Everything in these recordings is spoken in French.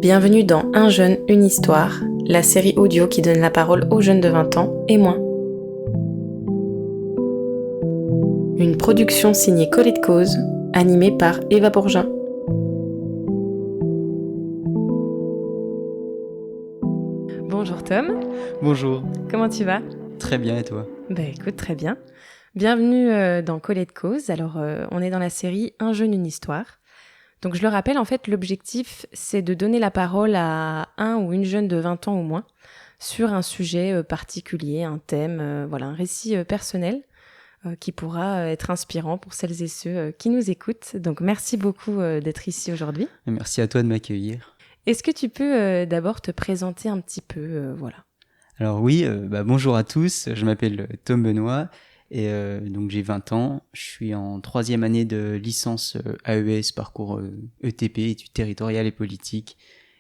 Bienvenue dans Un jeune, une histoire, la série audio qui donne la parole aux jeunes de 20 ans et moins. Une production signée Colette Cause, animée par Eva Bourgin. Bonjour Tom. Bonjour. Comment tu vas ? Très bien, et toi ? Écoute, très bien. Bienvenue dans Colette Cause. Alors, on est dans la série Un jeune, une histoire. Donc, je le rappelle, en fait, l'objectif, c'est de donner la parole à un ou une jeune de 20 ans ou moins sur un sujet particulier, un thème, un récit personnel qui pourra être inspirant pour celles et ceux qui nous écoutent. Donc, merci beaucoup d'être ici aujourd'hui. Et merci à toi de m'accueillir. Est-ce que tu peux d'abord te présenter un petit peu, Alors oui, bonjour à tous, je m'appelle Tom Benoît et donc j'ai 20 ans, je suis en 3e année de licence AES, parcours ETP, études territoriales et politiques.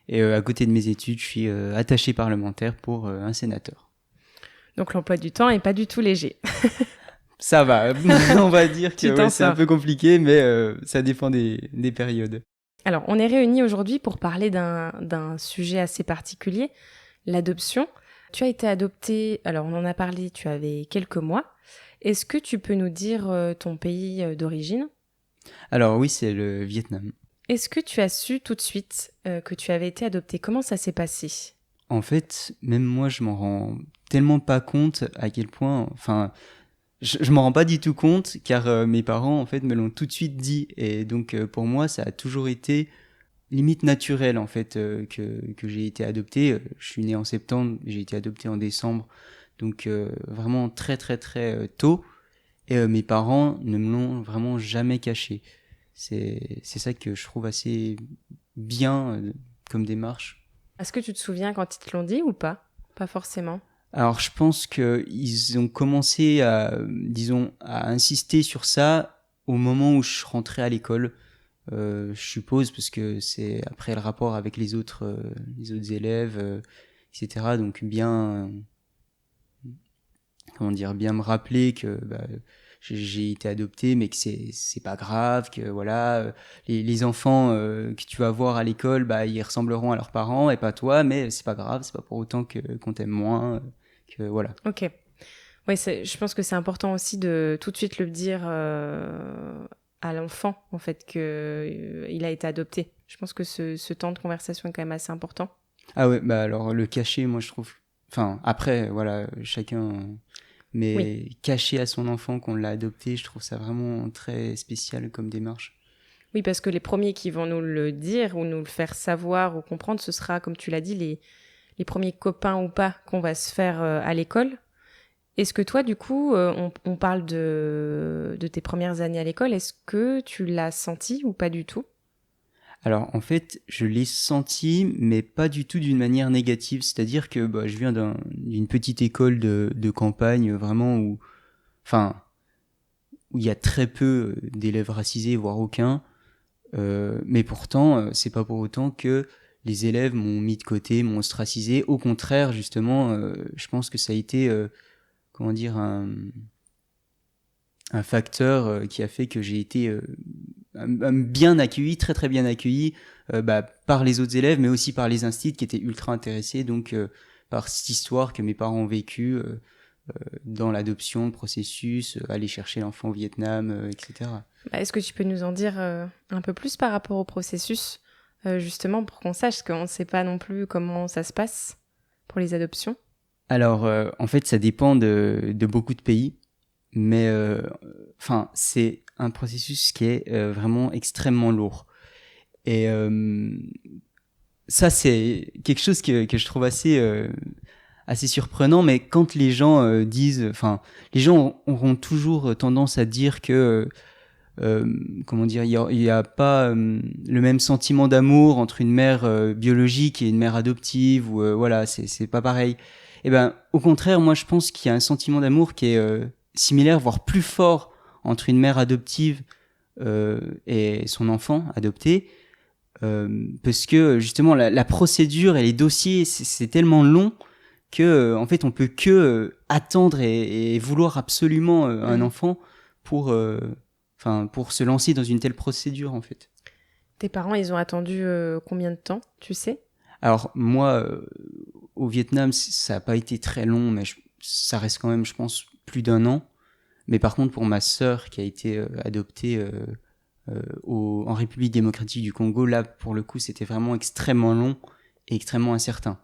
Et à côté de mes études, je suis attaché parlementaire pour un sénateur. Donc l'emploi du temps est pas du tout léger. Ça va, on va dire que c'est un sors. peu compliqué, mais ça dépend des périodes. Alors, on est réunis aujourd'hui pour parler d'un sujet assez particulier, l'adoption. Tu as été adoptée, alors on en a parlé, tu avais quelques mois. Est-ce que tu peux nous dire ton pays d'origine ? Alors oui, c'est le Vietnam. Est-ce que tu as su tout de suite que tu avais été adoptée ? Comment ça s'est passé ? En fait, même moi, je m'en rends tellement pas compte à quel point... Enfin, je m'en rends pas du tout compte, car mes parents, en fait, me l'ont tout de suite dit. Et donc, pour moi, ça a toujours été limite naturel, en fait, que j'ai été adopté. Je suis né en septembre, j'ai été adopté en décembre. Donc, vraiment très, très, très tôt. Et mes parents ne me l'ont vraiment jamais caché. C'est ça que je trouve assez bien comme démarche. Est-ce que tu te souviens quand ils te l'ont dit ou pas ? Pas forcément. Alors, je pense qu'ils ont commencé à insister sur ça au moment où je rentrais à l'école. Je suppose, parce que c'est après le rapport avec les autres élèves, etc. Donc bien me rappeler que j'ai été adopté, mais que c'est pas grave, que voilà, les enfants que tu vas voir à l'école, ils ressembleront à leurs parents et pas toi, mais c'est pas grave, c'est pas pour autant qu'on t'aime moins, que voilà. Ok. Oui, je pense que c'est important aussi de tout de suite le dire à l'enfant, en fait, qu'il a été adopté. Je pense que ce temps de conversation est quand même assez important. Ah ouais, alors le cacher, moi je trouve... Enfin, après, voilà, chacun... Mais Oui. cacher à son enfant qu'on l'a adopté, je trouve ça vraiment très spécial comme démarche. Oui, parce que les premiers qui vont nous le dire ou nous le faire savoir ou comprendre, ce sera, comme tu l'as dit, les premiers copains ou pas qu'on va se faire à l'école. Est-ce que toi, du coup, on parle de tes premières années à l'école, est-ce que tu l'as senti ou pas du tout ? Alors en fait, je l'ai senti, mais pas du tout d'une manière négative. C'est-à-dire que je viens d'une petite école de campagne, vraiment où il y a très peu d'élèves racisés, voire aucun. Mais pourtant, c'est pas pour autant que les élèves m'ont mis de côté, m'ont ostracisé. Au contraire, justement, je pense que ça a été, un facteur qui a fait que j'ai été bien accueilli, très très bien accueilli par les autres élèves, mais aussi par les instituts qui étaient ultra intéressés donc par cette histoire que mes parents ont vécue dans l'adoption, le processus, aller chercher l'enfant au Vietnam, etc. Est-ce que tu peux nous en dire un peu plus par rapport au processus, justement pour qu'on sache, parce qu'on ne sait pas non plus comment ça se passe pour les adoptions ? Alors, en fait, ça dépend de beaucoup de pays, mais c'est un processus qui est vraiment extrêmement lourd. Et ça, c'est quelque chose que je trouve assez surprenant, mais quand les gens les gens auront toujours tendance à dire que il y a pas le même sentiment d'amour entre une mère biologique et une mère adoptive, ou voilà, c'est pas pareil. Et au contraire, moi je pense qu'il y a un sentiment d'amour qui est similaire, voire plus fort, entre une mère adoptive et son enfant adopté, parce que justement la procédure et les dossiers, c'est tellement long que en fait on peut que attendre et vouloir absolument un enfant pour se lancer dans une telle procédure, en fait. Tes parents, ils ont attendu combien de temps, tu sais ? Alors moi, au Vietnam, ça n'a pas été très long, mais ça reste quand même, je pense, plus d'1 an. Mais par contre, pour ma sœur qui a été adoptée en République démocratique du Congo, là, pour le coup, c'était vraiment extrêmement long et extrêmement incertain.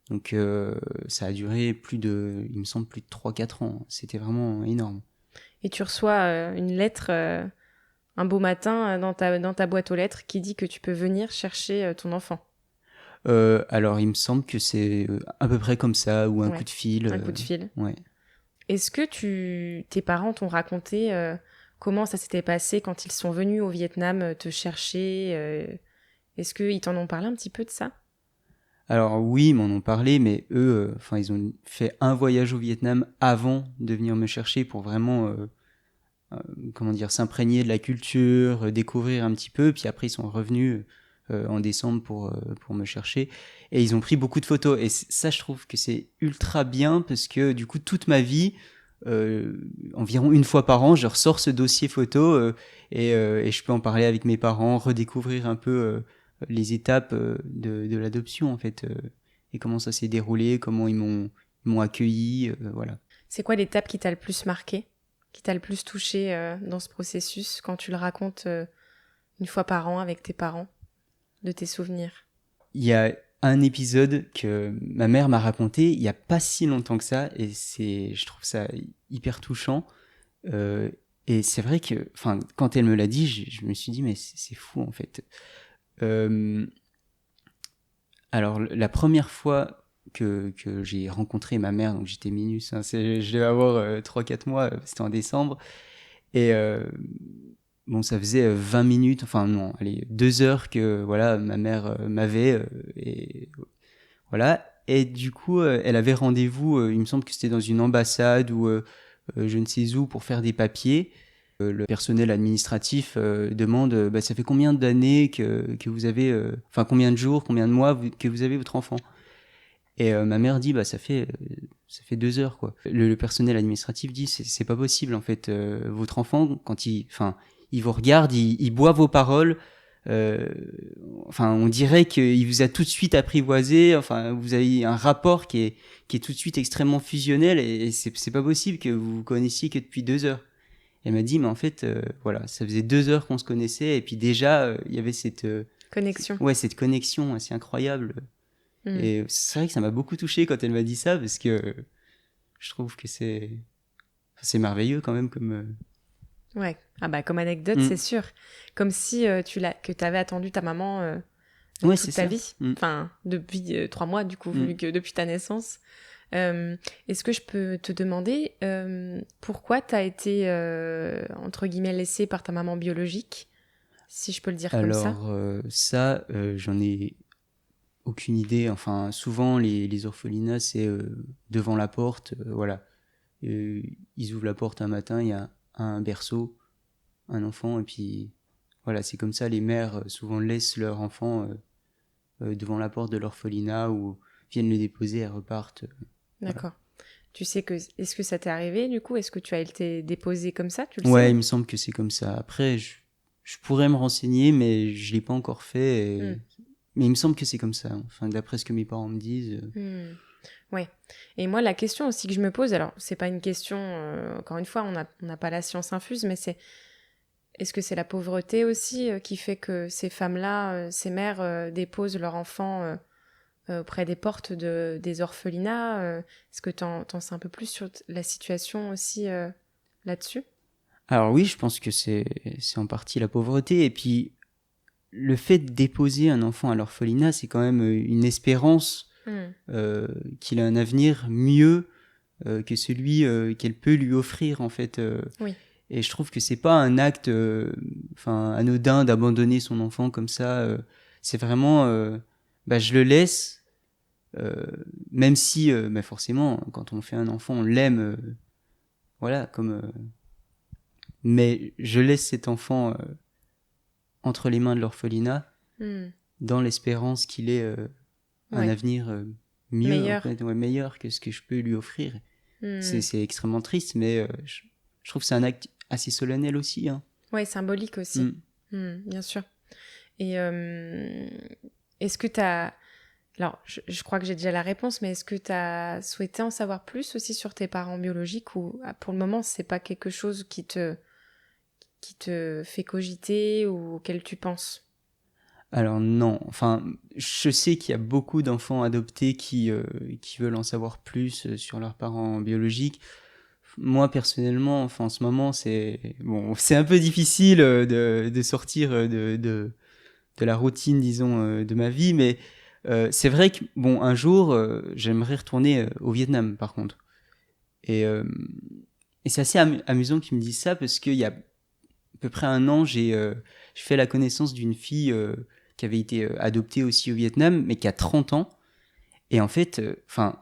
Donc ça a duré il me semble, plus de 3-4 ans. C'était vraiment énorme. Et tu reçois une lettre un beau matin dans ta boîte aux lettres qui dit que tu peux venir chercher ton enfant. Alors, il me semble que c'est à peu près comme ça, ou un Ouais, coup de fil. un coup de fil. Ouais. Est-ce que tes parents t'ont raconté comment ça s'était passé quand ils sont venus au Vietnam te chercher Est-ce qu'ils t'en ont parlé un petit peu de ça? Alors oui, ils m'en ont parlé, mais eux, ils ont fait un voyage au Vietnam avant de venir me chercher pour vraiment, comment dire, s'imprégner de la culture, découvrir un petit peu. Puis après, ils sont revenus en décembre pour me chercher. Et ils ont pris beaucoup de photos. Et ça, je trouve que c'est ultra bien parce que du coup, toute ma vie, environ une fois par an, je ressors ce dossier photo et je peux en parler avec mes parents, redécouvrir un peu les étapes de l'adoption en fait, et comment ça s'est déroulé, comment ils m'ont accueilli, voilà. C'est quoi l'étape qui t'a le plus marqué, qui t'a le plus touché dans ce processus quand tu le racontes une fois par an avec tes parents, de tes souvenirs? Il y a un épisode que ma mère m'a raconté il y a pas si longtemps que ça, et je trouve ça hyper touchant. Et c'est vrai que, quand elle me l'a dit, je me suis dit mais c'est fou en fait. Euh, alors la première fois que j'ai rencontré ma mère, donc j'étais minus, hein, je devais avoir 3-4 mois, c'était en décembre, et bon, ça faisait 20 minutes, enfin non, allez, 2 heures que voilà, ma mère m'avait, et voilà. Et du coup, elle avait rendez-vous, il me semble que c'était dans une ambassade ou je ne sais où, pour faire des papiers. Le personnel administratif demande bah, ça fait combien d'années que vous avez, combien de jours, combien de mois que vous avez votre enfant. Et ma mère dit bah ça fait 2 heures quoi. Le personnel administratif dit c'est pas possible en fait. Votre enfant quand il vous regarde, il boit vos paroles. euh, on dirait qu'il vous a tout de suite apprivoisé. Enfin, vous avez un rapport qui est tout de suite extrêmement fusionnel, et c'est pas possible que vous vous connaissiez que depuis 2 heures. Elle m'a dit mais en fait voilà, ça faisait 2 heures qu'on se connaissait, et puis déjà il y avait cette Connexion. cette connexion assez incroyable. Mm. Et c'est vrai que ça m'a beaucoup touché quand elle m'a dit ça, parce que je trouve que c'est merveilleux quand même comme. Ouais. Ah bah comme anecdote, c'est sûr. Comme si que t'avais attendu ta maman Ouais, toute c'est ta ça. vie. Enfin, depuis 3 mois du coup, Mm. vu que depuis ta naissance. Est-ce que je peux te demander pourquoi t'as été entre guillemets laissée par ta maman biologique, si je peux le dire comme ça? Alors ça, j'en ai aucune idée. Enfin, souvent les orphelinats, c'est devant la porte, voilà. Ils ouvrent la porte un matin, il y a un berceau, un enfant, et puis voilà, c'est comme ça. Les mères souvent laissent leur enfant devant la porte de l'orphelinat, ou viennent le déposer et repartent. Voilà. D'accord. Tu sais est-ce que ça t'est arrivé du coup? Est-ce que tu as été déposée comme ça? Tu le Ouais, sais? il me semble que c'est comme ça. Après, je pourrais me renseigner, mais je l'ai pas encore fait. Hmm. Mais il me semble que c'est comme ça. Enfin, d'après ce que mes parents me disent. Ouais. Et moi, la question aussi que je me pose, alors c'est pas une question, encore une fois, on n'a pas la science infuse, mais est-ce que c'est la pauvreté aussi qui fait que ces femmes-là, ces mères déposent leurs enfants auprès des portes des orphelinats Est-ce que t'en sais un peu plus sur la situation aussi là-dessus? Alors oui, je pense que c'est en partie la pauvreté. Et puis, le fait de déposer un enfant à l'orphelinat, c'est quand même une espérance qu'il a un avenir mieux que celui qu'elle peut lui offrir, en fait. Oui. Et je trouve que c'est pas un acte anodin d'abandonner son enfant comme ça. C'est vraiment, je le laisse, euh, même si, forcément, quand on fait un enfant, on l'aime, voilà, mais je laisse cet enfant entre les mains de l'orphelinat, dans l'espérance qu'il ait un avenir mieux, en Meilleur. fait, meilleur que ce que je peux lui offrir. Hmm. C'est extrêmement triste, mais je trouve que c'est un acte assez solennel aussi, hein. Ouais, symbolique aussi. Bien sûr. Et est-ce que Alors, je crois que j'ai déjà la réponse, mais est-ce que tu as souhaité en savoir plus aussi sur tes parents biologiques ou pour le moment, c'est pas quelque chose qui te fait cogiter ou auquel tu penses? Alors non, enfin, je sais qu'il y a beaucoup d'enfants adoptés qui veulent en savoir plus sur leurs parents biologiques. Moi personnellement, enfin en ce moment, c'est un peu difficile de sortir de la routine, disons, de ma vie, mais c'est vrai que bon, un jour, j'aimerais retourner au Vietnam, par contre. Et, euh, et c'est assez amusant qu'ils me disent ça parce qu'il y a à peu près un an, j'ai fait la connaissance d'une fille qui avait été adoptée aussi au Vietnam, mais qui a 30 ans. Et en fait, enfin,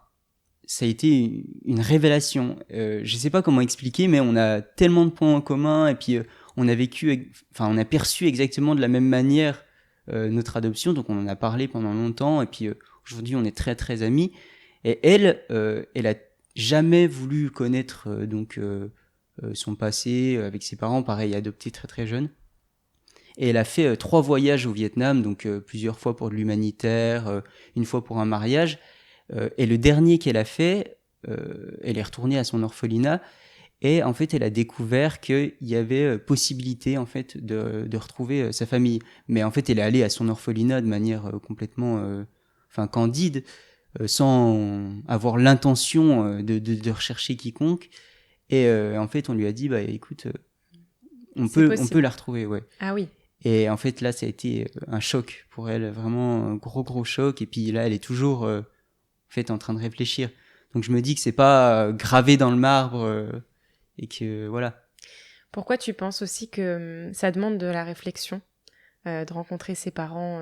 ça a été une révélation. Je sais pas comment expliquer, mais on a tellement de points en commun et puis on a vécu, enfin, on a perçu exactement de la même manière notre adoption, donc on en a parlé pendant longtemps et puis aujourd'hui on est très très amis. Et elle, elle a jamais voulu connaître son passé avec ses parents, pareil, adopté très très jeune. Et elle a fait 3 voyages au Vietnam, donc plusieurs fois pour de l'humanitaire, une fois pour un mariage. Et le dernier qu'elle a fait, elle est retournée à son orphelinat et en fait elle a découvert qu'il y avait possibilité en fait de retrouver sa famille. Mais en fait elle est allée à son orphelinat de manière complètement, enfin candide, sans avoir l'intention de rechercher quiconque. Et en fait on lui a dit bah écoute, C'est on peut possible. la retrouver, ouais. Ah oui. Et en fait, là, ça a été un choc pour elle, vraiment un gros, gros choc. Et puis là, elle est toujours en fait, en train de réfléchir. Donc je me dis que c'est pas gravé dans le marbre et que voilà. Pourquoi tu penses aussi que ça demande de la réflexion de rencontrer ses parents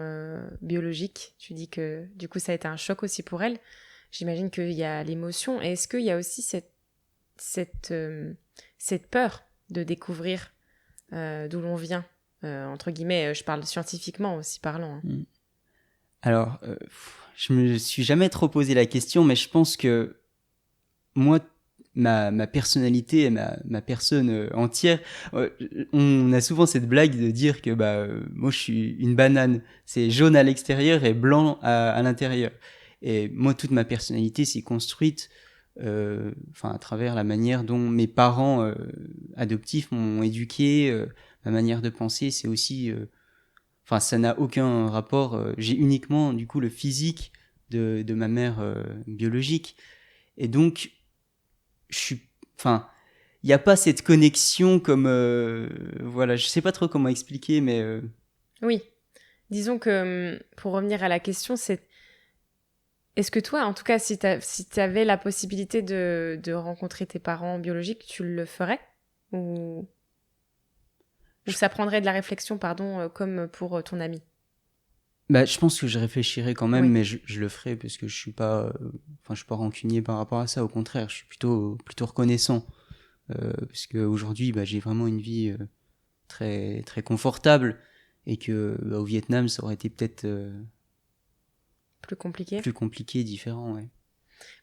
biologiques? Tu dis que du coup ça a été un choc aussi pour elle. J'imagine qu'il y a l'émotion. Et est-ce qu'il y a aussi cette, euh, cette peur de découvrir d'où l'on vient? Entre guillemets, je parle scientifiquement aussi parlant, hein. Mm. Alors, je me suis jamais trop posé la question, mais je pense que moi, ma personnalité et ma personne entière, on a souvent cette blague de dire que bah, moi je suis une banane, c'est jaune à l'extérieur et blanc à l'intérieur. Et moi, toute ma personnalité s'est construite enfin, à travers la manière dont mes parents adoptifs m'ont éduqué, ma manière de penser, c'est aussi... Enfin, ça n'a aucun rapport. J'ai uniquement, du coup, le physique de ma mère biologique. Et donc, je suis, enfin, il n'y a pas cette connexion comme, voilà, je sais pas trop comment expliquer, mais Oui, disons que pour revenir à la question, c'est est-ce que toi, en tout cas, si tu avais la possibilité de rencontrer tes parents biologiques, tu le ferais? Ou, ou je, ça prendrait de la réflexion, pardon, comme pour ton ami? bah, je pense que je réfléchirai quand même, Oui. mais je le ferai parce que je suis pas, enfin, je suis pas rancunier par rapport à ça. Au contraire, je suis plutôt reconnaissant parce que aujourd'hui, bah, j'ai vraiment une vie très très confortable et que bah, au Vietnam, ça aurait été peut-être Plus compliqué? plus compliqué, différent, ouais.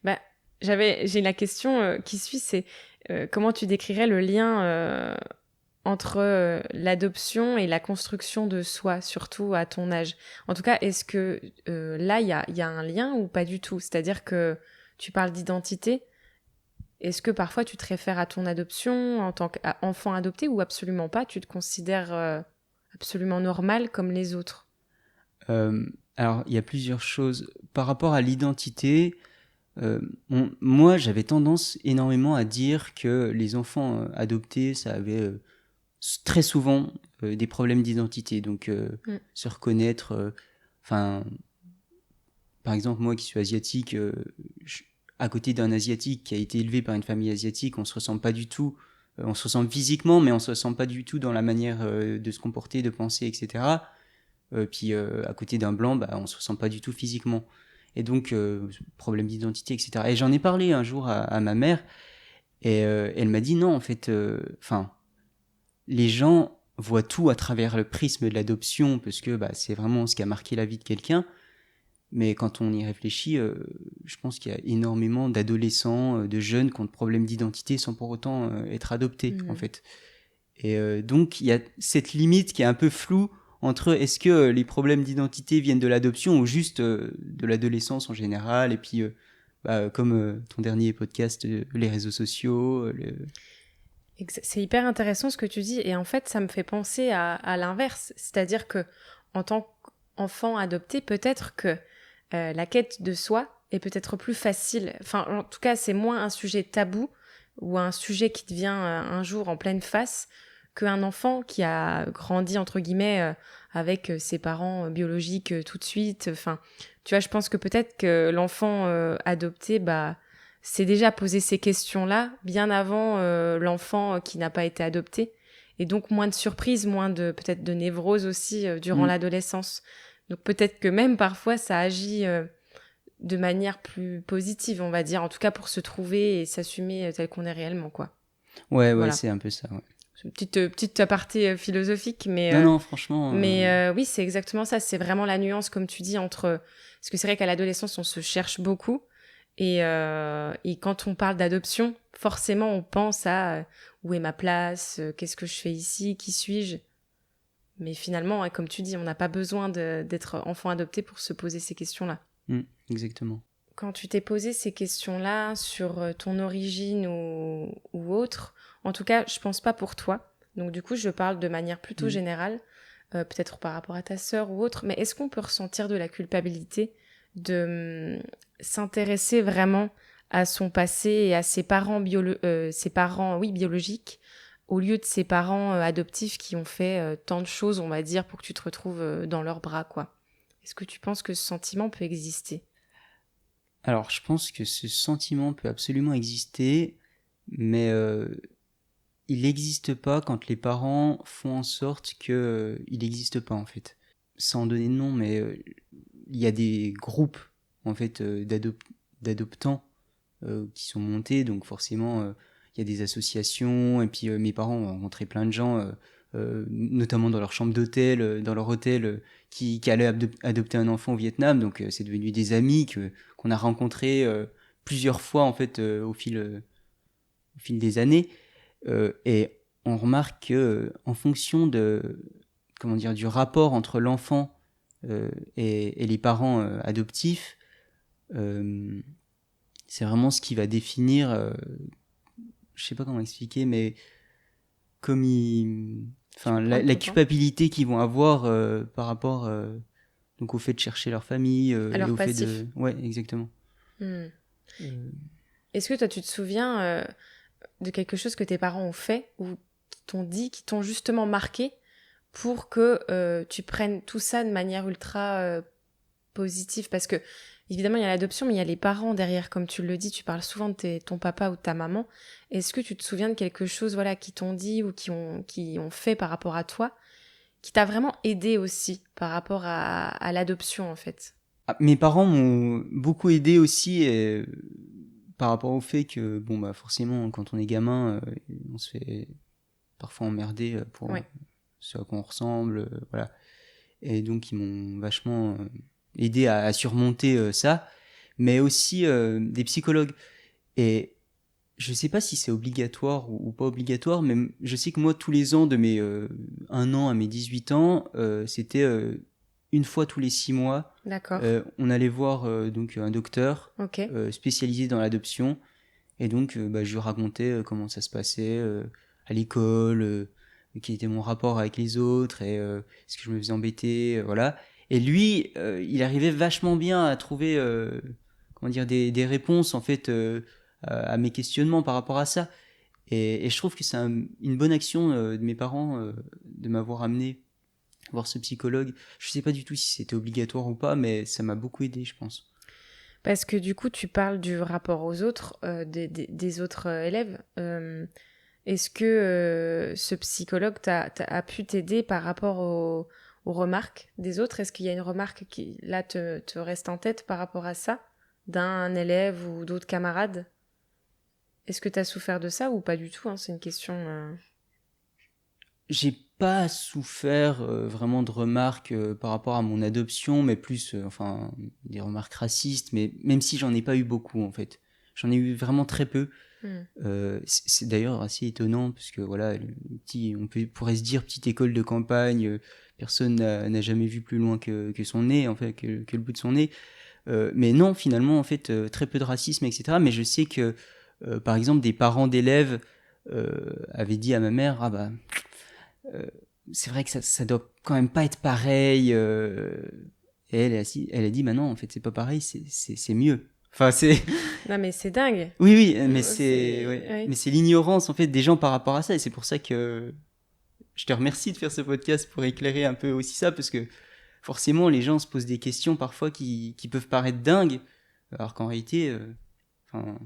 Bah, j'ai la question qui suit, c'est comment tu décrirais le lien entre l'adoption et la construction de soi, surtout à ton âge? En tout cas, est-ce que là, il y a un lien ou pas du tout? C'est-à-dire que tu parles d'identité. Est-ce que parfois tu te réfères à ton adoption en tant qu'enfant adopté ou absolument pas? Tu te considères absolument normal comme les autres? Euh, alors, il y a plusieurs choses. Par rapport à l'identité, moi, j'avais tendance énormément à dire que les enfants adoptés, ça avait très souvent des problèmes d'identité. Donc, Mm. se reconnaître, enfin, par exemple, moi qui suis asiatique, à côté d'un asiatique qui a été élevé par une famille asiatique, on se ressemble pas du tout. On se ressemble physiquement, mais on se ressemble pas du tout dans la manière de se comporter, de penser, etc. Puis à côté d'un blanc, bah, on se ressent pas du tout physiquement. Et donc, problème d'identité, etc. Et j'en ai parlé un jour à ma mère, et elle m'a dit non, en fait, enfin, les gens voient tout à travers le prisme de l'adoption, parce que bah, c'est vraiment ce qui a marqué la vie de quelqu'un. Mais quand on y réfléchit, je pense qu'il y a énormément d'adolescents, de jeunes qui ont des problèmes d'identité sans pour autant être adoptés, en Mm. fait. Et donc, il y a cette limite qui est un peu floue entre est-ce que les problèmes d'identité viennent de l'adoption ou juste de l'adolescence en général, et puis comme ton dernier podcast, les réseaux sociaux. C'est hyper intéressant ce que tu dis, et en fait ça me fait penser à l'inverse, c'est-à-dire que en tant qu'enfant adopté, peut-être que la quête de soi est peut-être plus facile, enfin en tout cas c'est moins un sujet tabou ou un sujet qui te vient un jour en pleine face qu'un enfant qui a grandi entre guillemets avec ses parents biologiques tout de suite. Enfin, tu vois, je pense que peut-être que l'enfant adopté s'est déjà posé ces questions-là bien avant l'enfant qui n'a pas été adopté, et donc moins de surprises, moins de peut-être de névrose aussi durant l'adolescence. Donc peut-être que même parfois ça agit de manière plus positive, on va dire, en tout cas pour se trouver et s'assumer tel qu'on est réellement, quoi. Ouais, Voilà. c'est un peu ça, ouais. C'est une petite aparté philosophique, mais non, franchement. oui, c'est exactement ça. C'est vraiment la nuance, comme tu dis, entre... Parce que c'est vrai qu'à l'adolescence, on se cherche beaucoup. Et quand on parle d'adoption, forcément, on pense à où est ma place, qu'est-ce que je fais ici, qui suis-je. Mais finalement, comme tu dis, on n'a pas besoin d'être enfant adopté pour se poser ces questions-là. Exactement. Quand tu t'es posé ces questions-là sur ton origine ou autre, en tout cas, je pense pas pour toi. Donc du coup, je parle de manière plutôt générale, peut-être par rapport à ta sœur ou autre, mais est-ce qu'on peut ressentir de la culpabilité de s'intéresser vraiment à son passé et à ses parents, biologiques, au lieu de ses parents adoptifs qui ont fait tant de choses, on va dire, pour que tu te retrouves dans leurs bras, quoi. Est-ce que tu penses que ce sentiment peut exister ? Alors, je pense que ce sentiment peut absolument exister, mais il n'existe pas quand les parents font en sorte qu'il n'existe pas, en fait. Sans donner de nom, mais il y a des groupes, en fait, d'adoptants qui sont montés, donc forcément, il y a des associations, et puis mes parents ont rencontré plein de gens, notamment dans leur chambre d'hôtel, dans leur hôtel, qui allaient adopter un enfant au Vietnam, donc c'est devenu des amis qu'on a rencontrés plusieurs fois, en fait, au fil des années, et on remarque que en fonction du rapport entre l'enfant et les parents adoptifs, c'est vraiment ce qui va définir, je sais pas comment expliquer, mais comme la culpabilité qu'ils vont avoir par rapport donc au fait de chercher leur famille et au passif. fait de... Ouais, exactement. Est-ce que toi tu te souviens de quelque chose que tes parents ont fait ou qui t'ont dit, qui t'ont justement marqué pour que tu prennes tout ça de manière ultra positive? Parce que évidemment il y a l'adoption, mais il y a les parents derrière, comme tu le dis, tu parles souvent de ton papa ou de ta maman. Est-ce que tu te souviens de quelque chose, voilà, qui t'ont dit ou qui ont fait par rapport à toi, qui t'a vraiment aidé aussi par rapport à l'adoption, en fait? Mes parents m'ont beaucoup aidé aussi, et par rapport au fait que forcément quand on est gamin, on se fait parfois emmerder pour ce à quoi on ressemble, voilà. Et donc ils m'ont vachement aidé à surmonter ça, mais aussi des psychologues. Et je sais pas si c'est obligatoire ou pas obligatoire, mais je sais que moi, tous les ans, de mes 1 an à mes 18 ans, c'était une fois tous les 6 mois. D'accord. On allait voir donc un docteur spécialisé dans l'adoption. Et donc, je lui racontais comment ça se passait à l'école, quel était mon rapport avec les autres, et est-ce que je me faisais embêter, voilà. Et lui, il arrivait vachement bien à trouver des réponses, en fait, à mes questionnements par rapport à ça. Et je trouve que c'est une bonne action de mes parents de m'avoir amené voir ce psychologue. Je sais pas du tout si c'était obligatoire ou pas, mais ça m'a beaucoup aidé, je pense. Parce que du coup, tu parles du rapport aux autres, des autres élèves. Est-ce que ce psychologue a pu t'aider par rapport aux remarques des autres? Est-ce qu'il y a une remarque qui, là, te reste en tête par rapport à ça, d'un élève ou d'autres camarades? Est-ce que tu as souffert de ça ou pas du tout, hein? C'est une question... J'ai pas souffert vraiment de remarques par rapport à mon adoption, mais plus des remarques racistes, mais même si j'en ai pas eu beaucoup, en fait. J'en ai eu vraiment très peu. C'est d'ailleurs assez étonnant, parce que voilà, pourrait se dire petite école de campagne, personne n'a jamais vu plus loin que son nez, en fait, que le bout de son nez. Mais non, finalement, en fait, très peu de racisme, etc. Mais je sais que, par exemple, des parents d'élèves avaient dit à ma mère, ah bah, c'est vrai que ça doit quand même pas être pareil. Et elle a dit, bah non, en fait, c'est pas pareil, c'est mieux. Enfin, c'est... Non, mais c'est dingue. Oui, mais Ouais. mais c'est l'ignorance, en fait, des gens par rapport à ça. Et c'est pour ça que je te remercie de faire ce podcast pour éclairer un peu aussi ça, parce que forcément, les gens se posent des questions parfois qui peuvent paraître dingues, alors qu'en réalité, on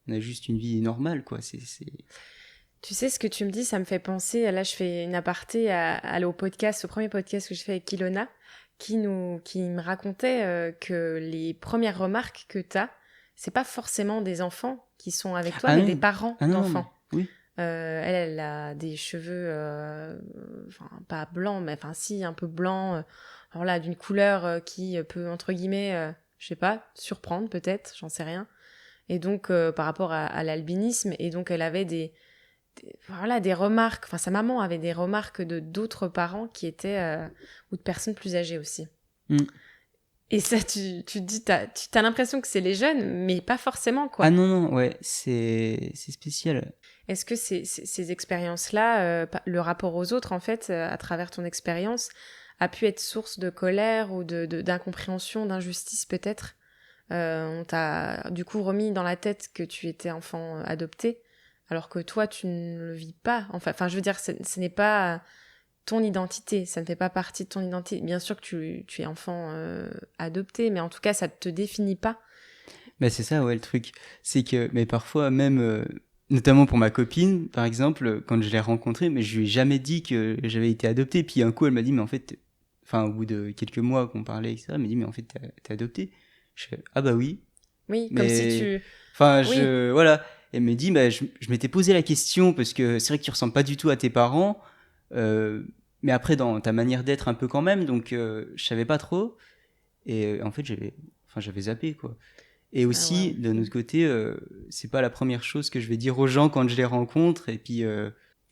a juste une vie normale, quoi. Tu sais, ce que tu me dis, ça me fait penser, là je fais une aparté au podcast, au premier podcast que j'ai fait avec Ilona, qui me racontait que les premières remarques que tu as, c'est pas forcément des enfants qui sont avec toi, Ah mais non. des parents Ah non, d'enfants. oui. Elle a des cheveux, enfin pas blancs, mais enfin si, un peu blancs, alors là, d'une couleur qui peut, entre guillemets, je sais pas, surprendre peut-être, j'en sais rien. Et donc, par rapport à l'albinisme, et donc elle avait voilà, des remarques, enfin sa maman avait des remarques de d'autres parents qui étaient, ou de personnes plus âgées aussi. Mm. Et ça, tu te dis, tu as l'impression que c'est les jeunes, mais pas forcément, quoi. Ah non, ouais, c'est spécial. Est-ce que ces expériences-là, le rapport aux autres, en fait, à travers ton expérience, a pu être source de colère ou d'incompréhension, d'injustice peut-être? On t'a du coup remis dans la tête que tu étais enfant adopté, alors que toi, tu ne le vis pas. Enfin, je veux dire, ce n'est pas ton identité, ça ne fait pas partie de ton identité. Bien sûr que tu es enfant adopté, mais en tout cas, ça ne te définit pas. Bah c'est ça, ouais, le truc. C'est que, mais parfois même, notamment pour ma copine, par exemple, quand je l'ai rencontrée, mais je lui ai jamais dit que j'avais été adopté. Puis un coup, elle m'a dit, mais en fait, enfin, au bout de quelques mois qu'on parlait, etc., elle m'a dit, mais en fait, t'es adopté. Je fais, ah bah oui. Oui, Mais, comme si tu... enfin, Oui, voilà. Elle me dit, bah, je m'étais posé la question parce que c'est vrai que tu ressembles pas du tout à tes parents, mais après, dans ta manière d'être un peu quand même, donc je savais pas trop. Et en fait, j'avais zappé, quoi. Et ah, aussi, wow. de notre côté, c'est pas la première chose que je vais dire aux gens quand je les rencontre. Et puis,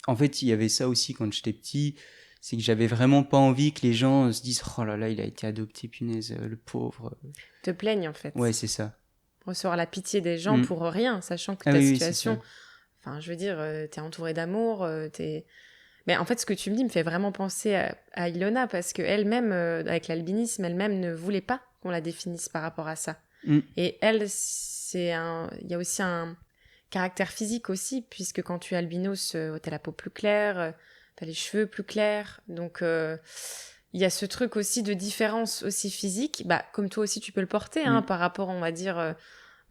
en fait, il y avait ça aussi quand j'étais petit. C'est que j'avais vraiment pas envie que les gens se disent, oh là là, il a été adopté, punaise, le pauvre. Te plaignent en fait. Ouais, c'est ça. Recevoir la pitié des gens Mm. pour rien, sachant que Ah ta oui, c'est situation... ça. Enfin, je veux dire, t'es entouré d'amour, t'es... Mais en fait, ce que tu me dis me fait vraiment penser à Ilona, parce qu'elle-même, avec l'albinisme, elle-même ne voulait pas qu'on la définisse par rapport à ça. Mm. Et elle, il y a aussi un caractère physique aussi, puisque quand tu es albinos, t'as la peau plus claire, t'as les cheveux plus clairs, donc il y a ce truc aussi de différence aussi physique, bah, comme toi aussi tu peux le porter, hein, par rapport, on va dire,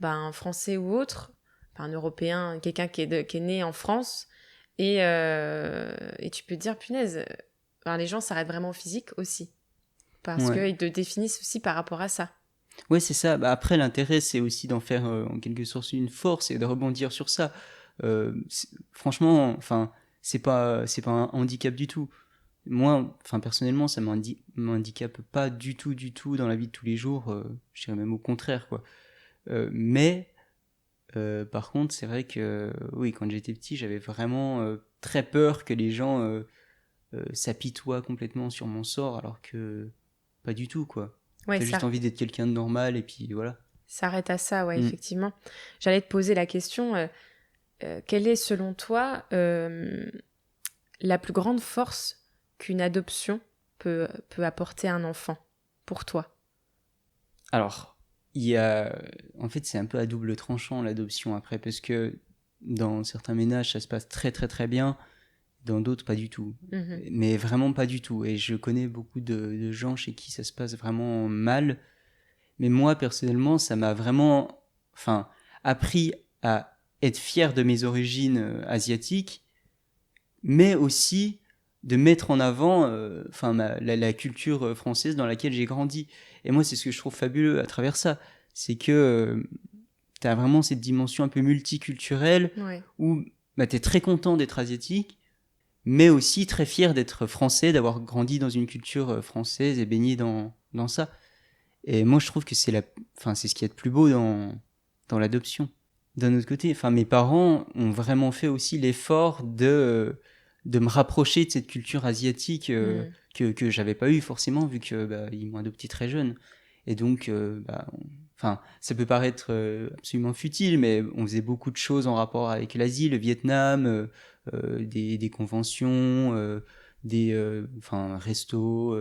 un Français ou autre, un Européen, quelqu'un qui est né en France, et tu peux te dire, punaise, les gens s'arrêtent vraiment au physique aussi, parce Ouais. qu'ils te définissent aussi par rapport à ça. Ouais, c'est ça. Bah, après, l'intérêt, c'est aussi d'en faire en quelque sorte une force et de rebondir sur ça. Franchement, enfin, c'est pas un handicap du tout. Moi, enfin, personnellement, ça m'handicape pas du tout dans la vie de tous les jours. Je dirais même au contraire, quoi. Mais, par contre, c'est vrai que, oui, quand j'étais petit, j'avais vraiment très peur que les gens s'apitoient complètement sur mon sort, alors que pas du tout, quoi. Ouais, T'as juste envie d'être quelqu'un de normal et puis voilà. s'arrête à ça, ouais, effectivement. J'allais te poser la question, quelle est selon toi la plus grande force qu'une adoption peut apporter à un enfant, pour toi? Alors, en fait, c'est un peu à double tranchant l'adoption après, parce que dans certains ménages, ça se passe très très très bien, dans d'autres, pas du tout. Mhm. Mais vraiment pas du tout. Et je connais beaucoup de gens chez qui ça se passe vraiment mal. Mais moi, personnellement, ça m'a vraiment, enfin, appris à être fier de mes origines asiatiques, mais aussi de mettre en avant la culture française dans laquelle j'ai grandi. Et moi, c'est ce que je trouve fabuleux à travers ça. C'est que tu as vraiment cette dimension un peu multiculturelle Ouais. où bah, tu es très content d'être asiatique, mais aussi très fier d'être français, d'avoir grandi dans une culture française et baigné dans ça. Et moi, je trouve que c'est ce qu'il y a de plus beau dans l'adoption. D'un autre côté, mes parents ont vraiment fait aussi l'effort de me rapprocher de cette culture asiatique que j'avais pas eu forcément vu que ils m'ont adopté très jeune. Et donc, ça peut paraître absolument futile, mais on faisait beaucoup de choses en rapport avec l'Asie, le Vietnam, des conventions, restos,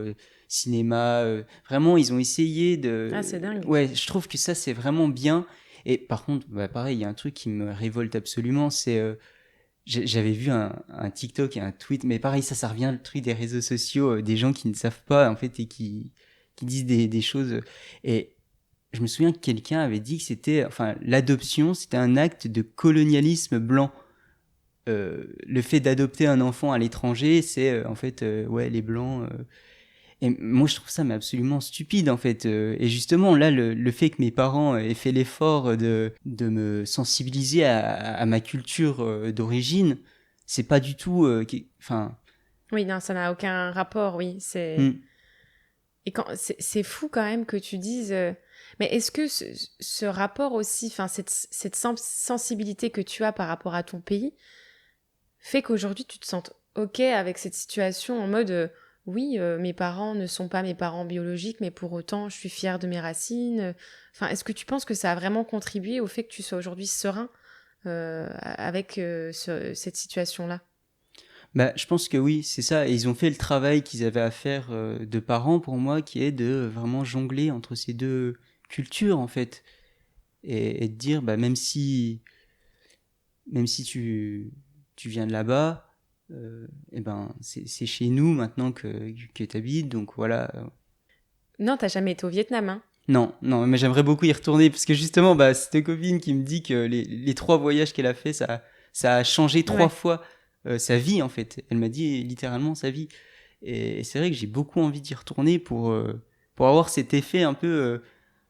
cinéma. Vraiment, ils ont essayé de. Ah, c'est dingue. Ouais, je trouve que ça, c'est vraiment bien. Et par contre, pareil, il y a un truc qui me révolte absolument, c'est j'avais vu un TikTok et un tweet, mais pareil, ça revient le truc des réseaux sociaux, des gens qui ne savent pas en fait et qui disent des choses. Et je me souviens que quelqu'un avait dit que l'adoption, c'était un acte de colonialisme blanc. Le fait d'adopter un enfant à l'étranger, c'est les blancs. Et moi, je trouve ça mais absolument stupide, en fait. Et justement, là, le fait que mes parents aient fait l'effort de me sensibiliser à ma culture d'origine, c'est pas du tout... Oui, non, ça n'a aucun rapport, oui. Et c'est fou quand même que tu dises... Mais est-ce que ce rapport aussi, cette sensibilité que tu as par rapport à ton pays, fait qu'aujourd'hui, tu te sens OK avec cette situation en mode... oui, mes parents ne sont pas mes parents biologiques, mais pour autant, je suis fière de mes racines. Enfin, est-ce que tu penses que ça a vraiment contribué au fait que tu sois aujourd'hui serein avec cette situation-là? Je pense que oui, c'est ça. Et ils ont fait le travail qu'ils avaient à faire de parents pour moi, qui est de vraiment jongler entre ces deux cultures, en fait. Et de dire, même si tu viens de là-bas, c'est chez nous maintenant que tu habites, donc voilà. Non, t'as jamais été au Vietnam, hein? Non, mais j'aimerais beaucoup y retourner, parce que justement, cette copine qui me dit que les 3 voyages qu'elle a fait, ça a changé 3 fois sa vie, en fait. Elle m'a dit littéralement sa vie. Et c'est vrai que j'ai beaucoup envie d'y retourner pour avoir cet effet un peu...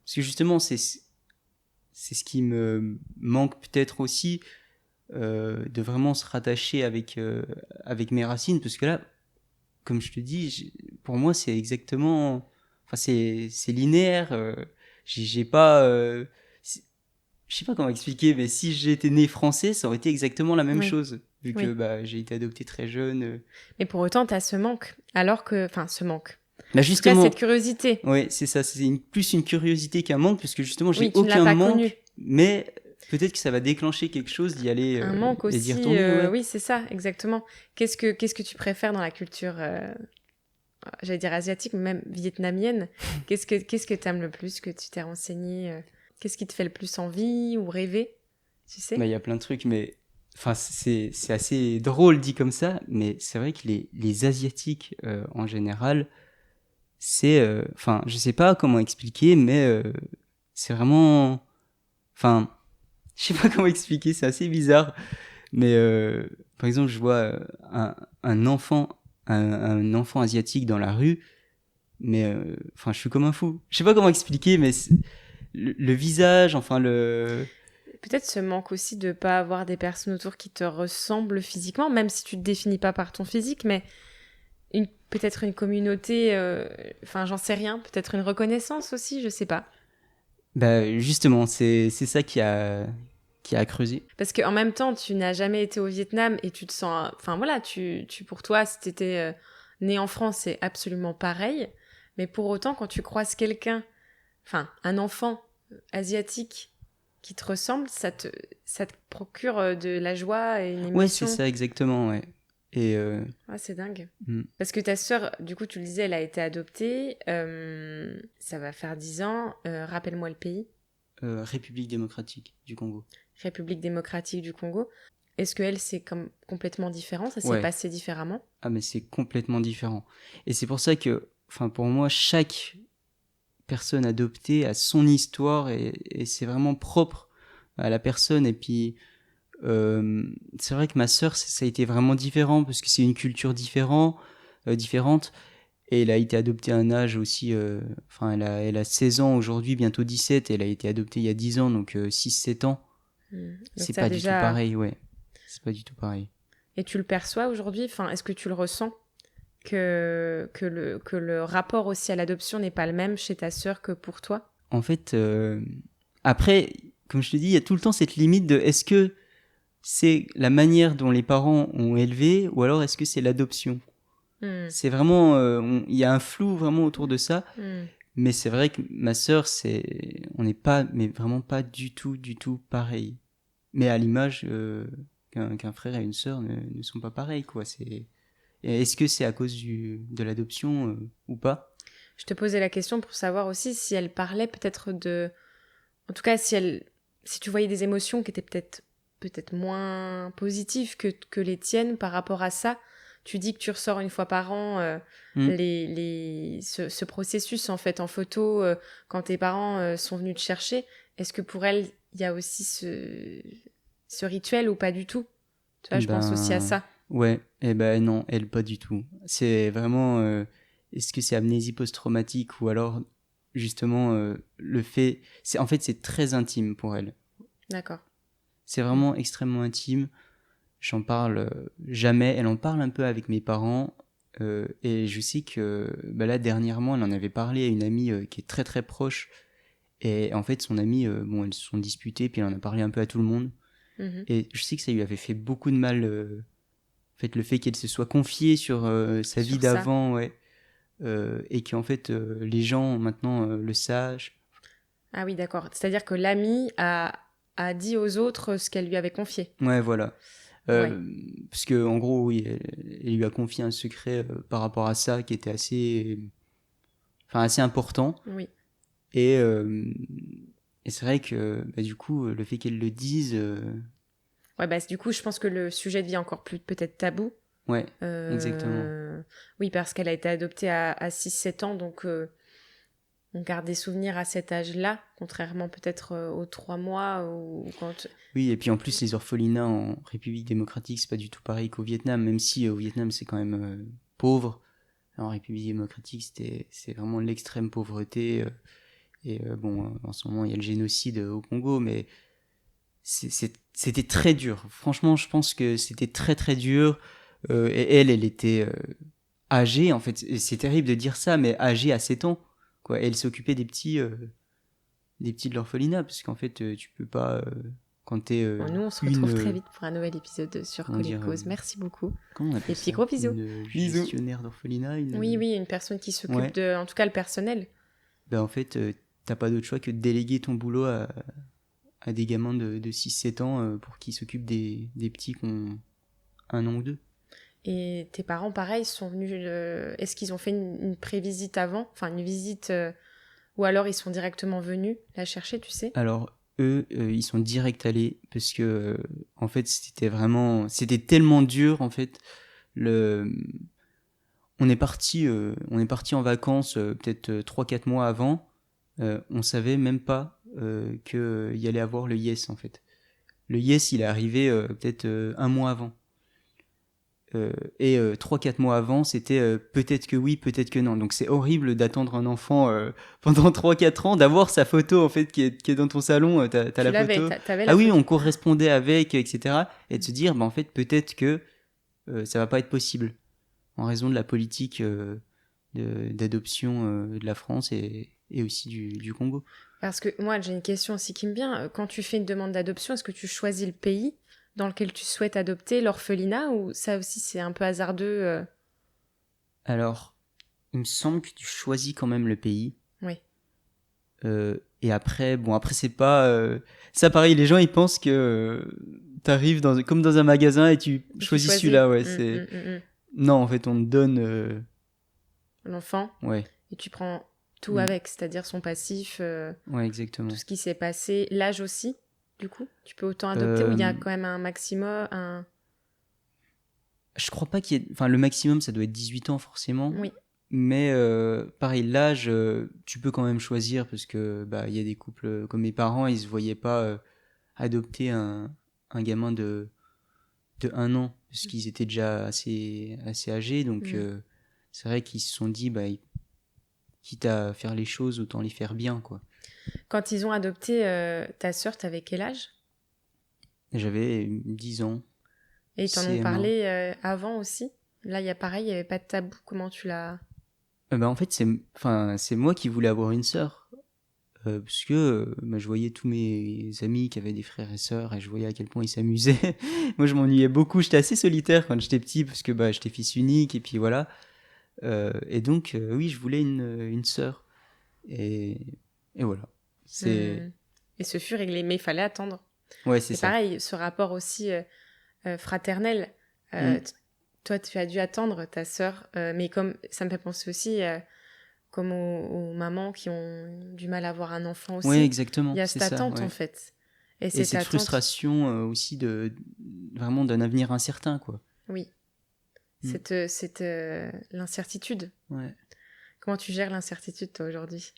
parce que justement, c'est ce qui me manque peut-être aussi, de vraiment se rattacher avec mes racines, parce que là, comme je te dis, pour moi c'est exactement, c'est linéaire. J'ai pas, je sais pas comment expliquer, mais si j'étais né français, ça aurait été exactement la même chose, vu que j'ai été adopté très jeune. Mais pour autant, t'as ce manque, alors que, enfin, ce manque. Justement, en tout cas, cette curiosité. Oui, c'est ça, c'est plus une curiosité qu'un manque, parce que justement j'ai tu ne l'as aucun pas manque, connu. mais peut-être que ça va déclencher quelque chose d'y aller, un manque et d'y aussi, retourner. oui, c'est ça, exactement. Qu'est-ce que tu préfères dans la culture, j'allais dire asiatique, mais même vietnamienne? Qu'est-ce que t'aimes le plus, que tu t'es renseigné? Qu'est-ce qui te fait le plus envie ou rêver, tu sais? Il y a plein de trucs, mais c'est assez drôle dit comme ça, mais c'est vrai que les Asiatiques, en général, c'est... je sais pas comment expliquer, mais c'est vraiment... je sais pas comment expliquer, c'est assez bizarre. Mais par exemple, je vois un enfant asiatique dans la rue, mais je suis comme un fou. Je sais pas comment expliquer, mais le visage, Peut-être ce manque aussi de pas avoir des personnes autour qui te ressemblent physiquement, même si tu te définis pas par ton physique, mais peut-être une communauté, j'en sais rien, peut-être une reconnaissance aussi, je sais pas. Justement, c'est ça qui a creusé. Parce qu'en même temps, tu n'as jamais été au Vietnam et tu te sens... pour toi, si t'étais né en France, c'est absolument pareil. Mais pour autant, quand tu croises quelqu'un, un enfant asiatique qui te ressemble, ça te procure de la joie et une émotion. Ouais, c'est ça, exactement, ouais. Et c'est dingue. Parce que ta sœur, du coup, tu le disais, elle a été adoptée. Ça va faire 10 ans. Rappelle-moi le pays. République démocratique du Congo. République démocratique du Congo. Est-ce que elle, c'est complètement différent? Ça s'est passé différemment? Ah, mais c'est complètement différent. Et c'est pour ça que, pour moi, chaque personne adoptée a son histoire et c'est vraiment propre à la personne. Et puis, c'est vrai que ma sœur, ça a été vraiment différent parce que c'est une culture différente. Et elle a été adoptée à un âge aussi... elle a 16 ans aujourd'hui, bientôt 17. Et elle a été adoptée il y a 10 ans, donc 6-7 ans. C'est pas du tout pareil, ouais. C'est pas du tout pareil. Et tu le perçois aujourd'hui? Est-ce que tu le ressens que le rapport aussi à l'adoption n'est pas le même chez ta sœur que pour toi? En fait, après, comme je te dis, il y a tout le temps cette limite de est-ce que c'est la manière dont les parents ont élevé ou alors est-ce que c'est l'adoption? C'est vraiment... il y a un flou vraiment autour de ça. Mais c'est vrai que ma sœur, on n'est pas, mais vraiment pas du tout pareil. Mais à l'image qu'un frère et une sœur ne sont pas pareils, quoi. Est-ce que c'est à cause de l'adoption ou pas? Je te posais la question pour savoir aussi si elle parlait peut-être de... En tout cas, si tu voyais des émotions qui étaient peut-être moins positives que les tiennes par rapport à ça. Tu dis que tu ressors une fois par an ce processus en fait en photo quand tes parents sont venus te chercher. Est-ce que pour elle, il y a aussi ce rituel ou pas du tout? Tu vois, je pense aussi à ça. Ouais, eh ben non, elle pas du tout. C'est vraiment... est-ce que c'est amnésie post-traumatique ou alors justement le fait... En fait, c'est très intime pour elle. D'accord. C'est vraiment extrêmement intime. J'en parle jamais. Elle en parle un peu avec mes parents. Et je sais que là, dernièrement, elle en avait parlé à une amie qui est très très proche. Et en fait, son amie, elles se sont disputées, puis elle en a parlé un peu à tout le monde. Et je sais que ça lui avait fait beaucoup de mal, en fait, le fait qu'elle se soit confiée sur sa vie d'avant, ouais. Et qu'en fait, les gens maintenant le sachent. Ah oui, d'accord. C'est-à-dire que l'amie a dit aux autres ce qu'elle lui avait confié. Ouais, voilà. Parce que en gros, oui, elle lui a confié un secret par rapport à ça qui était assez important. Oui. Et c'est vrai que du coup, le fait qu'elle le dise. Ouais, du coup, je pense que le sujet devient encore plus peut-être tabou. Ouais, exactement. Oui, parce qu'elle a été adoptée à 6-7 ans, donc on garde des souvenirs à cet âge-là, contrairement peut-être aux 3 mois ou quand... Oui, et puis en plus, les orphelinats en République démocratique, c'est pas du tout pareil qu'au Vietnam, même si au Vietnam, c'est quand même pauvre. En République démocratique, c'est vraiment l'extrême pauvreté. En ce moment, il y a le génocide au Congo, mais c'était très dur. Franchement, je pense que c'était très très dur. Et elle était âgée, en fait. C'est terrible de dire ça, mais âgée à 7 ans. Quoi. Et elle s'occupait des petits de l'orphelinat, parce qu'en fait, tu peux pas... quand t'es nous, on se retrouve très vite pour un nouvel épisode sur Collet de Cause. Merci beaucoup. Comment on appelle ça? Et puis gros bisous. Une gestionnaire d'orphelinat Oui, une personne qui s'occupe de... En tout cas, le personnel. En fait, t'as pas d'autre choix que de déléguer ton boulot à des gamins de 6-7 ans pour qu'ils s'occupent des petits qui ont 1 an ou 2. Et tes parents, pareil, sont venus... Est-ce qu'ils ont fait une prévisite avant? Enfin, une visite... Ou alors ils sont directement venus la chercher, tu sais? Alors, eux, ils sont direct allés parce que, en fait, c'était tellement dur, en fait. On est parti en vacances peut-être 3-4 mois avant. On savait même pas qu'il y allait avoir le Yes, en fait. Le Yes, il est arrivé peut-être 1 mois avant. Et 3-4 mois avant, c'était peut-être que oui, peut-être que non. Donc c'est horrible d'attendre un enfant pendant 3-4 ans, d'avoir sa photo en fait qui est dans ton salon, t'as la photo. T'avais la oui, photo. On correspondait avec, etc. Et de se dire, en fait, peut-être que ça va pas être possible en raison de la politique d'adoption de la France et aussi du Congo. Parce que moi, j'ai une question aussi qui me vient. Quand tu fais une demande d'adoption, est-ce que tu choisis le pays dans lequel tu souhaites adopter l'orphelinat ou ça aussi c'est un peu hasardeux Alors, il me semble que tu choisis quand même le pays. Oui. Et après c'est pas... Ça pareil, les gens ils pensent que t'arrives comme dans un magasin et tu choisis celui-là. Ouais, Non, en fait, on te donne... l'enfant. Ouais. Et tu prends tout avec, c'est-à-dire son passif. Ouais, exactement. Tout ce qui s'est passé. L'âge aussi, du coup. Tu peux autant adopter ou il y a quand même un maximum Je crois pas qu'il y ait... Enfin, le maximum, ça doit être 18 ans, forcément. Oui. Mais pareil, l'âge, tu peux quand même choisir parce que il y a des couples comme mes parents, ils se voyaient pas adopter un gamin de 1 an parce qu'ils étaient déjà assez âgés. Donc, c'est vrai qu'ils se sont dit, quitte à faire les choses, autant les faire bien, quoi. Quand ils ont adopté ta sœur, t'avais quel âge? J'avais 10 ans. Et ils t'en ont parlé avant aussi? Là, il y avait pas de tabou. Comment tu l'as... En fait, c'est moi qui voulais avoir une sœur. Parce que je voyais tous mes amis qui avaient des frères et sœurs et je voyais à quel point ils s'amusaient. Moi, je m'ennuyais beaucoup. J'étais assez solitaire quand j'étais petit parce que j'étais fils unique et puis voilà. Et donc, oui, je voulais une sœur. Et voilà. C'est... Et ce fut réglé, mais il fallait attendre. Ouais, c'est Et ça. pareil, ce rapport aussi fraternel, toi, tu as dû attendre ta sœur, mais comme ça me fait penser aussi comme aux mamans qui ont du mal à avoir un enfant aussi. Ouais, Il exactement, y a c'est cette ça. attente Ouais. en fait. Et cette cette attente, frustration aussi vraiment d'un avenir incertain, quoi. oui, cette l'incertitude. Ouais. Comment tu gères l'incertitude toi aujourd'hui?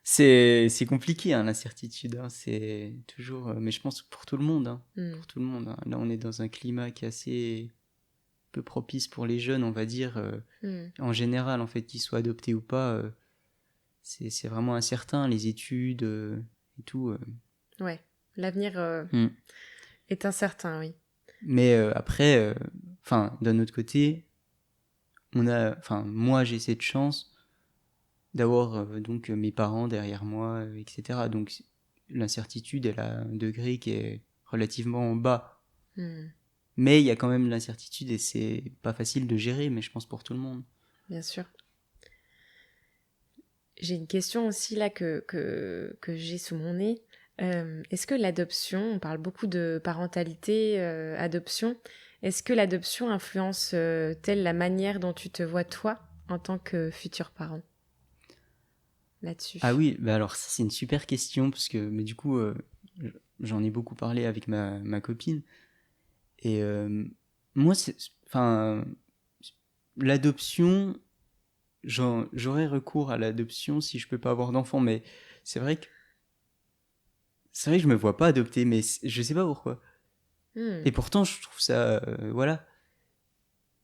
C'est compliqué, hein, l'incertitude. Hein. C'est toujours... mais je pense pour tout le monde. Hein. Pour tout le monde. Hein. Là, on est dans un climat qui est assez peu propice pour les jeunes, on va dire. En général, en fait, qu'ils soient adoptés ou pas, c'est vraiment incertain. Les études et tout. Ouais, l'avenir est incertain, oui. Mais après, d'un autre côté, moi, j'ai cette chance d'avoir donc mes parents derrière moi, etc. Donc l'incertitude, elle a un degré qui est relativement bas. Mais il y a quand même l'incertitude et c'est pas facile de gérer, mais je pense pour tout le monde. Bien sûr. J'ai une question aussi là que j'ai sous mon nez. Est-ce que l'adoption, on parle beaucoup de parentalité, adoption, est-ce que l'adoption influence telle la manière dont tu te vois toi en tant que futur parent là-dessus? Ah oui, bah alors ça c'est une super question parce que mais du coup j'en ai beaucoup parlé avec ma copine et moi l'adoption j'aurais recours à l'adoption si je peux pas avoir d'enfant mais c'est vrai que je me vois pas adopter mais je sais pas pourquoi. Et pourtant je trouve ça voilà.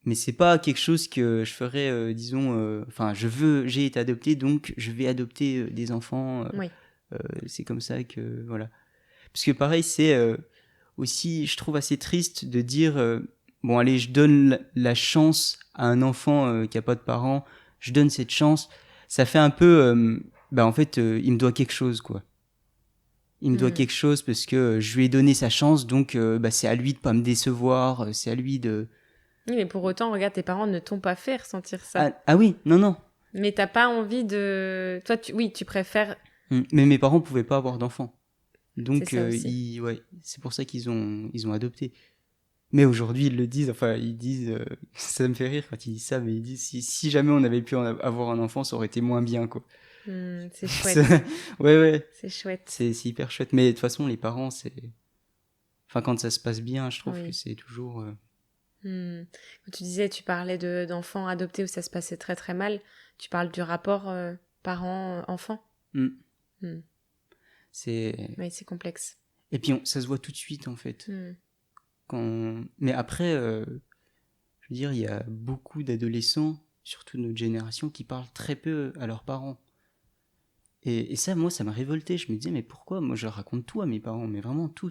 Mais c'est pas quelque chose que je ferais disons j'ai été adopté donc je vais adopter des enfants Oui. c'est comme ça que voilà. Parce que pareil, c'est aussi, je trouve assez triste de dire, bon allez, je donne la chance à un enfant qui a pas de parents, je donne cette chance. Ça fait un peu, en fait, il me doit quelque chose, quoi. Il me doit quelque chose parce que je lui ai donné sa chance, donc c'est à lui de pas me décevoir, c'est à lui de... Oui, mais pour autant, regarde, tes parents ne t'ont pas fait ressentir ça. Ah oui, non, non. Mais t'as pas envie de... Toi, tu préfères... Mais mes parents pouvaient pas avoir d'enfants. C'est Donc, ça aussi. c'est pour ça qu'ils ont adopté. Mais aujourd'hui, ils le disent, enfin, ils disent, ça me fait rire quand ils disent ça, mais ils disent, si jamais on avait pu avoir un enfant, ça aurait été moins bien, quoi. C'est chouette. Ouais. C'est chouette. C'est hyper chouette. Mais de toute façon, les parents, c'est... Enfin, quand ça se passe bien, je trouve que c'est toujours... Quand tu disais, tu parlais d'enfants adoptés où ça se passait très très mal, tu parles du rapport parent-enfant. C'est... Oui, c'est complexe. Et puis, ça se voit tout de suite, en fait. Mais après, je veux dire, il y a beaucoup d'adolescents, surtout de notre génération, qui parlent très peu à leurs parents. Et ça, moi, ça m'a révolté. Je me disais, mais pourquoi? Moi, je raconte tout à mes parents, mais vraiment tout.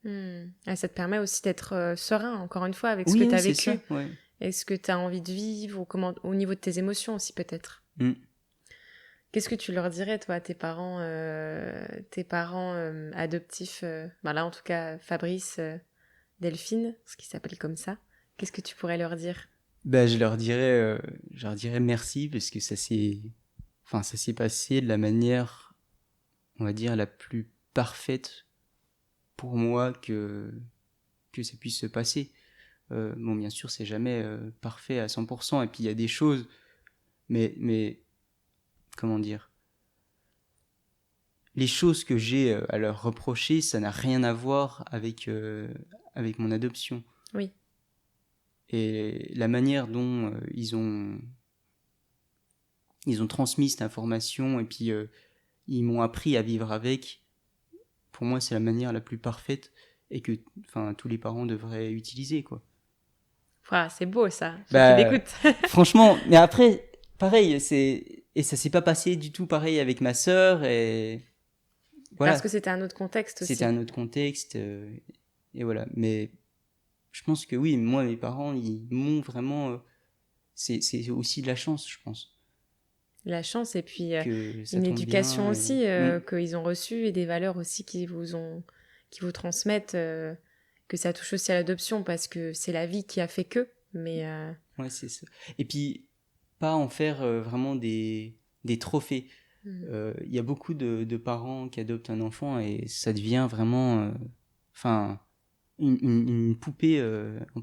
Et ça te permet aussi d'être serein, encore une fois, avec ce Oui, que tu as c'est vécu. ça, ouais. Et ce que tu as envie de vivre, ou au niveau de tes émotions aussi, peut-être. Qu'est-ce que tu leur dirais, toi, à tes parents adoptifs là, en tout cas, Fabrice, Delphine, ce qui s'appelle comme ça. Qu'est-ce que tu pourrais leur dire? Je leur dirais merci parce que ça s'est passé de la manière, on va dire, la plus parfaite pour moi que ça puisse se passer. Bon, bien sûr, c'est jamais parfait à 100%, et puis il y a des choses, mais comment dire, les choses que j'ai à leur reprocher, ça n'a rien à voir avec mon adoption. Oui. Et la manière dont ils ont transmis cette information et puis ils m'ont appris à vivre avec, pour moi c'est la manière la plus parfaite et que tous les parents devraient utiliser, quoi. C'est beau ça, j'ai fait d'écoute. Franchement, mais après pareil, et ça s'est pas passé du tout pareil avec ma sœur, et voilà. Parce que c'était un autre contexte aussi. C'était un autre contexte et voilà, mais je pense que oui, moi mes parents ils m'ont vraiment c'est aussi de la chance, je pense. La chance, et puis que une éducation bien, aussi qu'ils ont reçue, et des valeurs aussi qui vous transmettent, que ça touche aussi à l'adoption, parce que c'est la vie qui a fait que, mais Ouais, c'est ça. Et puis, pas en faire vraiment des trophées. Il y a beaucoup de parents qui adoptent un enfant et ça devient vraiment enfin une poupée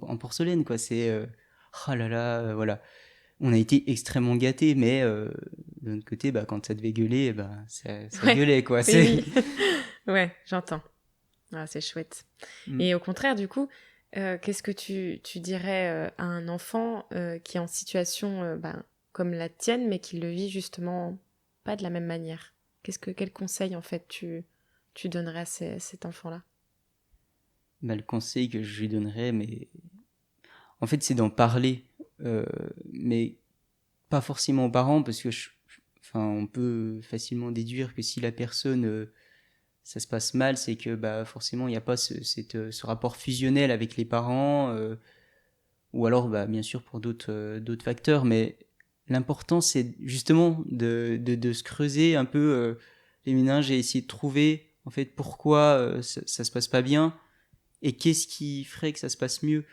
en porcelaine, quoi. C'est oh là là, voilà. On a été extrêmement gâtés, mais de l'autre côté, bah, quand ça devait gueuler, bah, ça Ouais, gueulait, quoi. oui, oui. Ouais, j'entends. Ah, c'est chouette. Mm. Et au contraire, du coup, qu'est-ce que tu dirais à un enfant qui est en situation comme la tienne, mais qui le vit justement pas de la même manière? Quel conseil, en fait, tu donnerais à cet enfant-là? Bah, le conseil que je lui donnerais, mais en fait, c'est d'en parler, mais pas forcément aux parents, parce que enfin, on peut facilement déduire que si la personne, ça se passe mal, c'est que bah, forcément, il n'y a pas ce rapport fusionnel avec les parents, ou alors, bah, bien sûr, pour d'autres facteurs, mais l'important, c'est justement de se creuser un peu les méninges et essayer de trouver, en fait, pourquoi ça se passe pas bien, et qu'est-ce qui ferait que ça se passe mieux.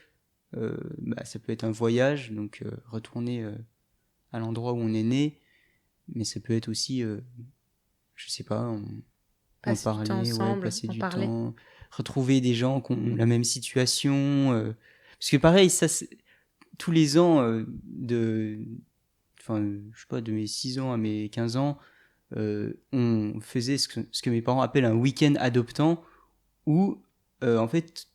Bah, ça peut être un voyage, donc retourner à l'endroit où on est né, mais ça peut être aussi, je sais pas, en Passer du temps parler, ouais, ensemble, passer en du parler. temps, retrouver des gens qui ont la même situation. Parce que pareil, ça, tous les ans, enfin, je sais pas, de mes 6 ans à mes 15 ans, on faisait ce que mes parents appellent un week-end adoptant, où, en fait,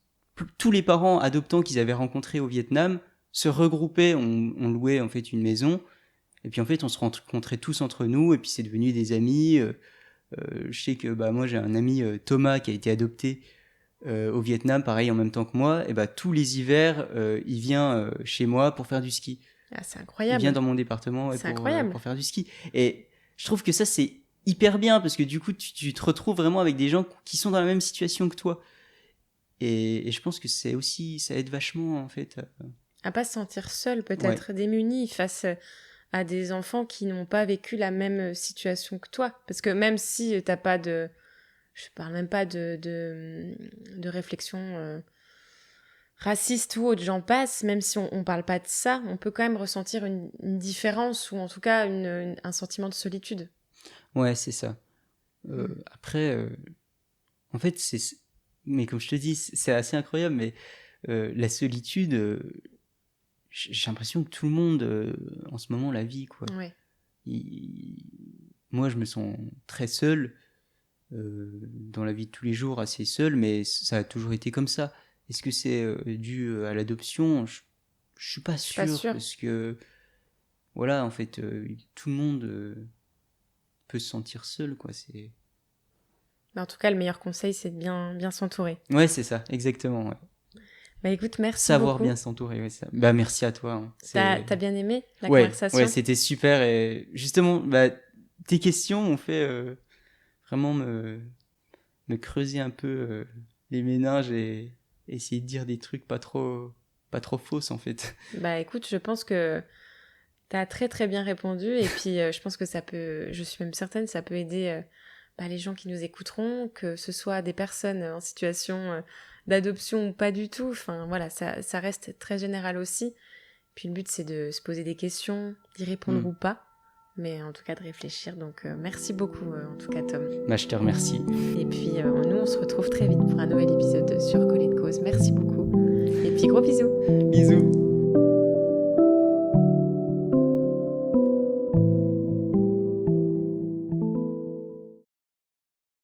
tous les parents adoptants qu'ils avaient rencontrés au Vietnam se regroupaient, on louait en fait une maison, et puis en fait on se rencontrait tous entre nous, et puis c'est devenu des amis. Je sais que bah, moi j'ai un ami Thomas qui a été adopté au Vietnam, pareil en même temps que moi, et bah, tous les hivers il vient chez moi pour faire du ski. Ah, c'est Il vient incroyable. dans mon département C'est pour incroyable. faire du ski. Et je trouve que ça c'est hyper bien, parce que du coup tu te retrouves vraiment avec des gens qui sont dans la même situation que toi. Et je pense que c'est aussi, ça aide vachement en fait. À pas se sentir seul, Ouais, peut-être démuni face à des enfants qui n'ont pas vécu la même situation que toi. Parce que même si t'as pas de... Je parle même pas de réflexion raciste ou autre, j'en passe, même si on parle pas de ça, on peut quand même ressentir une différence ou en tout cas un sentiment de solitude. ouais, c'est ça. Mm. Après, en fait, mais comme je te dis, c'est assez incroyable, mais la solitude, j'ai l'impression que tout le monde en ce moment la vit, quoi. Ouais. Il- Moi, je me sens très seul dans la vie de tous les jours, assez seul, mais ça a toujours été comme ça. Est-ce que c'est dû à l'adoption? Je suis pas Je suis pas sûr, sûre. parce que voilà, en fait, tout le monde peut se sentir seul, quoi. Mais en tout cas, le meilleur conseil, c'est de bien s'entourer. Ouais, c'est ça, exactement. Ouais. Bah écoute, merci Savoir beaucoup. bien s'entourer, ouais, ça. Bah, merci à toi. Hein. T'as bien aimé la Ouais, conversation? c'était super. Et justement, bah, tes questions m'ont fait vraiment me creuser un peu les méninges et essayer de dire des trucs pas trop fausses, en fait. Bah écoute, je pense que t'as très très bien répondu et puis je pense que je suis même certaine, ça peut aider les gens qui nous écouteront, que ce soit des personnes en situation d'adoption ou pas du tout. Enfin voilà, ça reste très général aussi. Puis le but c'est de se poser des questions, d'y répondre Hmm. ou pas, mais en tout cas de réfléchir. Donc merci beaucoup en tout cas Tom. Bah, je te remercie. Et puis nous on se retrouve très vite pour un nouvel épisode sur Collet de Cause. Merci beaucoup. Et puis gros bisous. Bisous.